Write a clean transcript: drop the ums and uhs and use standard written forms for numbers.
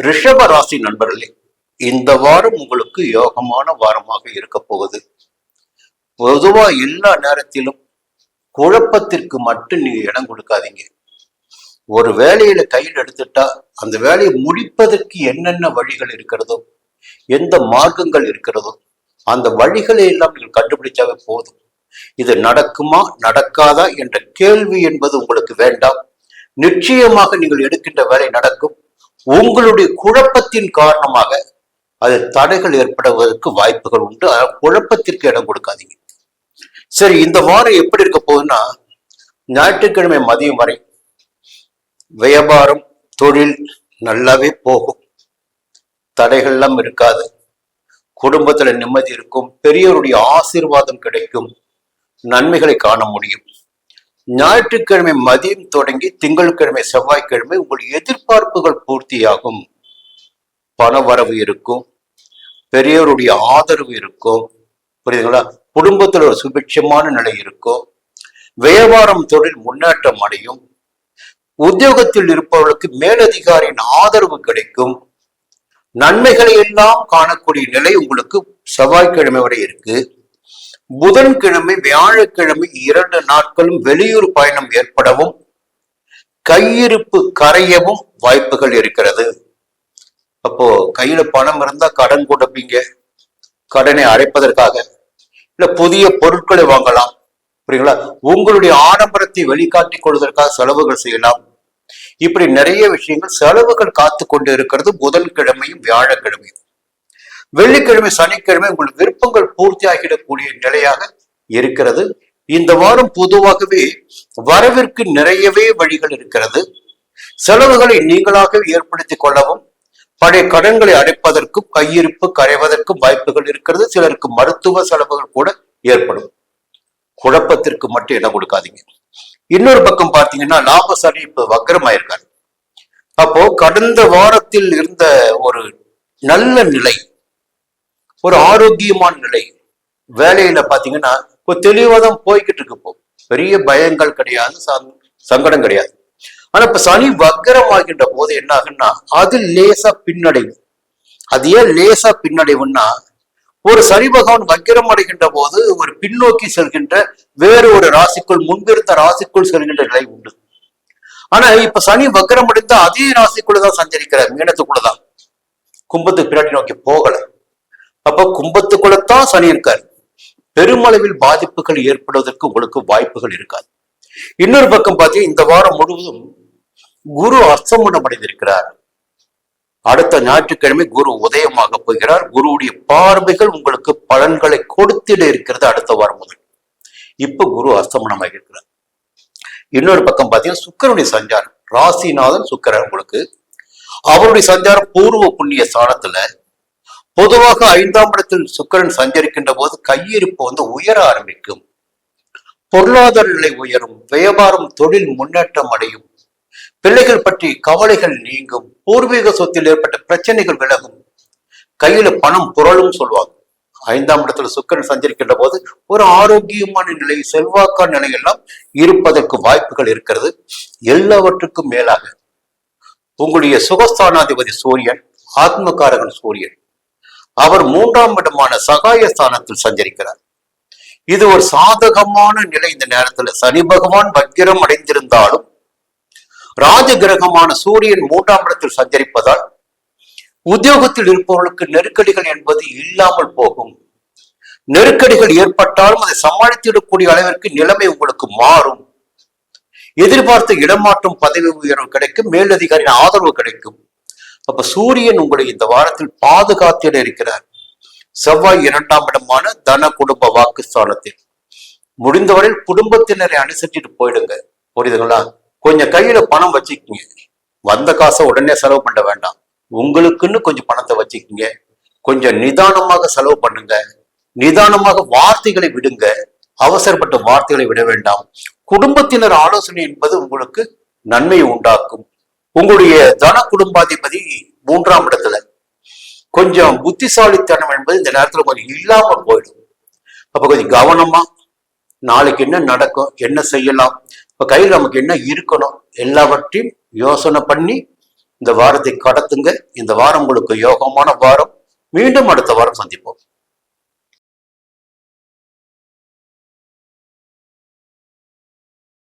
ரிஷப ராசி நண்பர்களே, இந்த வாரம் உங்களுக்கு யோகமான வாரமாக இருக்க போகுது. பொதுவா எல்லா நேரத்திலும் குழப்பத்திற்கு மட்டும் நீங்க இடம் கொடுக்காதீங்க. ஒரு வேலையில கையில் எடுத்துட்டா அந்த வேலையை முடிப்பதற்கு என்னென்ன வழிகள் இருக்கிறதோ, எந்த மார்க்கங்கள் இருக்கிறதோ, அந்த வழிகளை எல்லாம் நீங்கள் கண்டுபிடிச்சாவே போதும். இது நடக்குமா நடக்காதா என்ற கேள்வி என்பது உங்களுக்கு வேண்டாம். நிச்சயமாக நீங்கள் எடுக்கின்ற வேலை நடக்கும். உங்களுடைய குழப்பத்தின் காரணமாக அது தடைகள் ஏற்படுவதற்கு வாய்ப்புகள் உண்டு. குழப்பத்திற்கு இடம் கொடுக்காதீங்க. சரி, இந்த வாரம் எப்படி இருக்க போகுதுன்னா, ஞாயிற்றுக்கிழமை மதியம் வரை வியாபாரம் தொழில் நல்லாவே போகும். தடைகள்லாம் இருக்காது. குடும்பத்துல நிம்மதி இருக்கும். பெரியவருடைய ஆசீர்வாதம் கிடைக்கும். நன்மைகளை காண முடியும். ஞாயிற்றுக்கிழமை மதியம் தொடங்கி திங்கட்கிழமை செவ்வாய்க்கிழமை உங்கள் எதிர்பார்ப்புகள் பூர்த்தியாகும். பண வரவு இருக்கும். பெரியவருடைய ஆதரவு இருக்கும். புரியுதுங்களா? குடும்பத்தில் ஒரு சுபிட்சமான நிலை இருக்கும். வியாபாரம் தொழில் முன்னேற்றம் அடையும். உத்தியோகத்தில் இருப்பவர்களுக்கு மேலதிகாரியின் ஆதரவு கிடைக்கும். நன்மைகளை எல்லாம் காணக்கூடிய நிலை உங்களுக்கு செவ்வாய்க்கிழமை வரை இருக்கு. புதன்கிழமை வியாழக்கிழமை 2 நாட்களும் வெளியூர் பயணம் ஏற்படவும் கையிருப்பு கரையவும் வாய்ப்புகள் இருக்கிறது. அப்போ கையில பணம் இருந்தா கடன் கொடுப்பீங்க. கடனை அடைப்பதற்காக இல்ல புதிய பொருட்களை வாங்கலாம். புரியுங்களா? உங்களுடைய ஆடம்பரத்தை வெளிக்காட்டிக் கொள்வதற்காக செலவுகள் செய்யலாம். இப்படி நிறைய விஷயங்கள் செலவுகள் காத்து கொண்டு இருக்கிறது புதன்கிழமையும் வியாழக்கிழமையும். வெள்ளிக்கிழமை சனிக்கிழமை உங்கள் விருப்பங்கள் பூர்த்தியாகிடக்கூடிய நிலையாக இருக்கிறது. இந்த வாரம் பொதுவாகவே வரவிற்கு நிறையவே வழிகள் இருக்கிறது. செலவுகளை நீங்களாக ஏற்படுத்திக் கொள்ளவும் பழைய கடன்களை அடைப்பதற்கும் கையிருப்பு கரைவதற்கும் வாய்ப்புகள் இருக்கிறது. சிலருக்கு மருத்துவ செலவுகள் கூட ஏற்படும். குழப்பத்திற்கு மட்டும் இடம் கொடுக்காதீங்க. இன்னொரு பக்கம் பார்த்தீங்கன்னா, லாபசாலி இப்ப வக்கரமாயிருக்காரு. அப்போ கடந்த வாரத்தில் இருந்த ஒரு நல்ல நிலை, ஒரு ஆரோக்கியமான நிலை, வேலையில பாத்தீங்கன்னா ஒரு தெளிவாதான் போய்கிட்டு இருக்கு. இப்போ பெரிய பயங்கள் கிடையாது, சங்கடம் கிடையாது. ஆனா இப்ப சனி வக்கரமாகின்ற போது என்ன ஆகுன்னா, அது லேசா பின்னடைவு. அது ஏன் லேசா பின்னடைவுன்னா, ஒரு சனி பகவான் வக்கிரம் அடைகின்ற போது ஒரு பின்னோக்கி செல்கின்ற வேறு ஒரு ராசிக்குள், முன்பிருந்த ராசிக்குள் செல்கின்ற நிலை உண்டு. ஆனா இப்ப சனி வக்கரம் அடைந்த அதே ராசிக்குள்ளதான் சஞ்சரிக்கிறார், மீனத்துக்குள்ளதான். கும்பத்துக்கு பின்னாடி நோக்கி போகல. அப்ப கும்பத்துக்குள்ளத்தான் சனி இருக்காரு. பெருமளவில் பாதிப்புகள் ஏற்படுவதற்கு உங்களுக்கு வாய்ப்புகள் இருக்காது. இன்னொரு பக்கம் பார்த்தீங்கன்னா, இந்த வாரம் முழுவதும் குரு அஸ்தமனம் அடைந்திருக்கிறார். அடுத்த ஞாயிற்றுக்கிழமை குரு உதயமாக போகிறார். குருவுடைய பார்வைகள் உங்களுக்கு பலன்களை கொடுத்திட இருக்கிறது அடுத்த வாரம் முதல். இப்ப குரு அஸ்தமனமாக இருக்கிறார். இன்னொரு பக்கம் பார்த்தீங்கன்னா, சுக்கிரனுடைய சஞ்சாரம், ராசிநாதன் சுக்கிரன் உங்களுக்கு, அவருடைய சஞ்சாரம் பூர்வ புண்ணிய ஸ்தானத்துல. பொதுவாக 5ஆம் இடத்தில் சுக்கிரன் சஞ்சரிக்கின்ற போது கையிருப்பு உயர ஆரம்பிக்கும். பொருளாதார நிலை உயரும். வியாபாரம் தொழில் முன்னேற்றம் அடையும். பிள்ளைகள் பற்றி கவலைகள் நீங்கும். பூர்வீக சொத்தில் ஏற்பட்ட பிரச்சனைகள் விலகும். கையில பணம் புரளும் சொல்லுவாங்க. 5ஆம் இடத்துல சுக்கிரன் சஞ்சரிக்கின்ற போது ஒரு ஆரோக்கியமான நிலை, செல்வாக்கான நிலையெல்லாம் இருப்பதற்கு வாய்ப்புகள் இருக்கிறது. எல்லாவற்றுக்கும் மேலாக உங்களுடைய சுகஸ்தானாதிபதி சூரியன், ஆத்மகாரகன் சூரியன், அவர் 3ஆம் இடமான சகாயஸ்தானத்தில் சஞ்சரிக்கிறார். இது ஒரு சாதகமான நிலை. இந்த நேரத்துல சனி பகவான் வக்கிரம் அடைந்திருந்தாலும் ராஜ கிரகமான சூரியன் 3ஆம் இடத்தில் சஞ்சரிப்பதால் உத்தியோகத்தில் இருப்பவர்களுக்கு நெருக்கடிகள் என்பது இல்லாமல் போகும். நெருக்கடிகள் ஏற்பட்டாலும் அதை சமாளித்திடக்கூடிய அளவிற்கு நிலைமை உங்களுக்கு மாறும். எதிர்பார்த்த இடமாற்றம், பதவி உயர்வு கிடைக்கும். மேலதிகாரியின் ஆதரவு கிடைக்கும். அப்ப சூரியன் உங்களை இந்த வாரத்தில் பாதுகாத்திட இருக்கிறார். செவ்வாய் 2ஆம் இடமான தன குடும்ப வாக்குஸ்தானத்தில். முடிந்தவரையில் குடும்பத்தினரை அனுசரிச்சுட்டு போயிடுங்க. புரியுதுங்களா? கொஞ்சம் கையில பணம் வச்சுக்கிங்க. வந்த காசை உடனே செலவு பண்ண வேண்டாம். உங்களுக்குன்னு கொஞ்சம் பணத்தை வச்சுக்கிங்க. கொஞ்சம் நிதானமாக செலவு பண்ணுங்க. நிதானமாக வார்த்தைகளை விடுங்க. அவசரப்பட்ட வார்த்தைகளை விட வேண்டாம். குடும்பத்தினர் ஆலோசனை என்பது உங்களுக்கு நன்மையை உண்டாக்கும். உங்களுடைய தன குடும்பாதிபதி 3ஆம் இடத்துல. கொஞ்சம் புத்திசாலித்தனம் என்பது இந்த நேரத்துல கொஞ்சம் இல்லாமல் போயிடும். அப்ப கொஞ்சம் கவனமா நாளைக்கு என்ன நடக்கும், என்ன செய்யலாம், இப்ப கையில் நமக்கு என்ன இருக்கணும், எல்லாவற்றையும் யோசனை பண்ணி இந்த வாரத்தை கடத்துங்க. இந்த வாரம் உங்களுக்கு யோகமான வாரம். மீண்டும் அடுத்த வாரம் சந்திப்போம்.